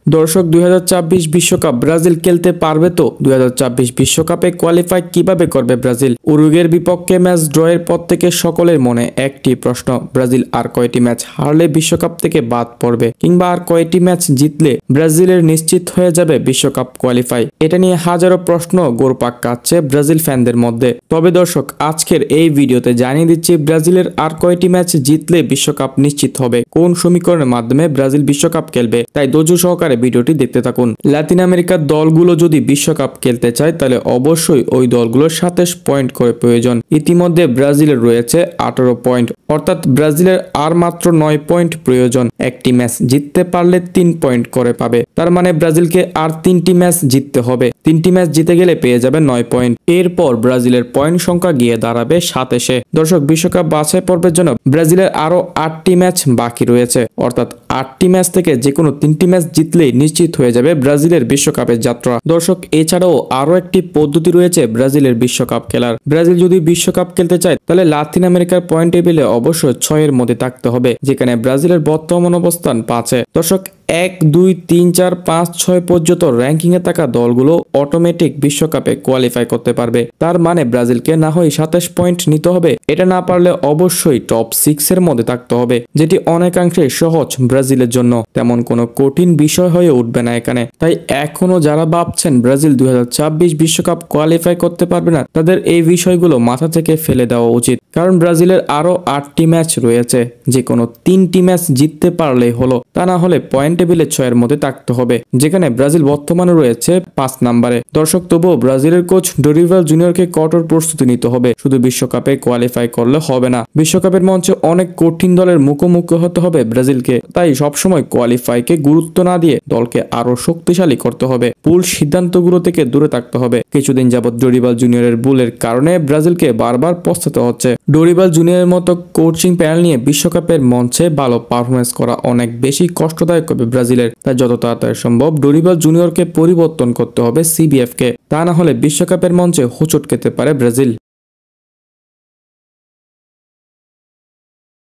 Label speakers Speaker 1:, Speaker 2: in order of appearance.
Speaker 1: দর্শক 2026 বিশ্বকাপ ব্রাজিল খেলতে পারবে তো? 2026 বিশ্বকাপে কোয়ালিফাই কিভাবে করবে ব্রাজিল? উরুগুয়ের বিপক্ষে ম্যাচ ড্রয়ের পর থেকে সকলের মনে একটি প্রশ্ন, ব্রাজিল আর কয়টি ম্যাচ হারলে বিশ্বকাপ থেকে বাদ পড়বে, কিংবা আর কয়টি ম্যাচ জিতলে ব্রাজিলের নিশ্চিত হয়ে যাবে বিশ্বকাপ কোয়ালিফাই? এটা নিয়ে হাজারো প্রশ্ন ঘুরপাক কাটছে ব্রাজিল ফ্যানদের মধ্যে। তবে দর্শক, আজকের এই ভিডিওতে জানিয়ে দিচ্ছি ব্রাজিলের আর কয়টি ম্যাচ জিতলে বিশ্বকাপ নিশ্চিত হবে, কোন সমীকরণের মাধ্যমে ব্রাজিল বিশ্বকাপ খেলবে। তাই ধৈর্য সহকারে ভিডিওটি দেখতে থাকুন। লাতিন আমেরিকার দলগুলো যদি বিশ্বকাপ খেলতে চায় তাহলে অবশ্যই ওই দলগুলোর 27 পয়েন্ট করে প্রয়োজন। ইতিমধ্যে ব্রাজিলের রয়েছে 18 পয়েন্ট, অর্থাৎ ব্রাজিলের আর মাত্র 9 পয়েন্ট প্রয়োজন। একটি ম্যাচ জিততে পারলে 3 পয়েন্ট করে পাবে। তার মানে ব্রাজিলকে আর 3টি ম্যাচ জিততে হবে। 3টি ম্যাচ জিতে গেলে পেয়ে যাবে 9 পয়েন্ট। এরপর ব্রাজিলের পয়েন্ট সংখ্যা গিয়ে দাঁড়াবে 27-এ। দর্শক, বিশ্বকাপ বাছাই পর্বের জন্য ব্রাজিলের আরো 8টি ম্যাচ বাকি রয়েছে, অর্থাৎ 8টি ম্যাচ থেকে যে কোনো 3টি ম্যাচ জিতলে নিশ্চিত হয়ে যাবে ব্রাজিলের বিশ্বকাপের যাত্রা। দর্শক, এছাড়াও আরো একটি পদ্ধতি রয়েছে ব্রাজিলের বিশ্বকাপ খেলার। ব্রাজিল যদি বিশ্বকাপ খেলতে চায় তাহলে লাতিন আমেরিকার পয়েন্ট টেবিলে অবশ্যই 6-এর মধ্যে থাকতে হবে, যেখানে ব্রাজিলের বর্তমান অবস্থান 5-এ। দর্শক, 1, 2, 3, 4, 5, 6 পর্যন্ত র্যাঙ্কিং এ থাকা দলগুলো অটোমেটিক বিশ্বকাপে কোয়ালিফাই করতে পারবে। তার মানে ব্রাজিলকে না হয় 27 পয়েন্ট নিতে হবে, এটা না পারলে অবশ্যই টপ 6 এর মধ্যে থাকতে হবে, যেটি অনেকাংশে সহজ ব্রাজিলের জন্য। তেমন কোনো কঠিন বিষয় হয়ে উঠবে না এখানে। তাই এখনো যারা ভাবছেন ব্রাজিল 2026 বিশ্বকাপ কোয়ালিফাই করতে পারবে না, তাদের এই বিষয়গুলো মাথা থেকে ফেলে দেওয়া উচিত। কারণ ব্রাজিলের আরো 8টি ম্যাচ রয়েছে, যে কোনো 3টি ম্যাচ জিততে পারলেই হলো। তা না হলে পয়েন্ট টেবিলে 6-এর মধ্যে থাকতে হবে, যেখানে ব্রাজিল বর্তমানে রয়েছে 5 নম্বরে। দর্শক, তবুও ব্রাজিলের কোচ ডরিভাল জুনিয়রকে কঠোর প্রস্তুতি নিতে হবে। শুধু বিশ্বকাপে কোয়ালিফাই করলে হবে না, বিশ্বকাপের মঞ্চে অনেক কঠিন দলের মুখোমুখি হতে হবে ব্রাজিলকে। তাই সবসময় কোয়ালিফাইকে গুরুত্ব না দিয়ে দলকে আরো শক্তিশালী করতে হবে। ভুল সিদ্ধান্তগুলো থেকে দূরে থাকতে হবে। কিছুদিন যাবৎ ডরিভাল জুনিয়রের ভুলের কারণে ব্রাজিলকে বারবার পস্তাতে হচ্ছে। ডরিভাল জুনিয়রের মতো কোচিং প্যানেল নিয়ে বিশ্বকাপের মঞ্চে ভালো পারফরমেন্স করা অনেক বেশি কষ্টদায়ক হবে ব্রাজিলের। তাই যত তাড়াতাড়ি সম্ভব ডরিভাল জুনিয়রকে পরিবর্তন করতে হবে CBF কে। তা না হলে বিশ্বকাপের মঞ্চে হোঁচট খেতে পারে ব্রাজিল।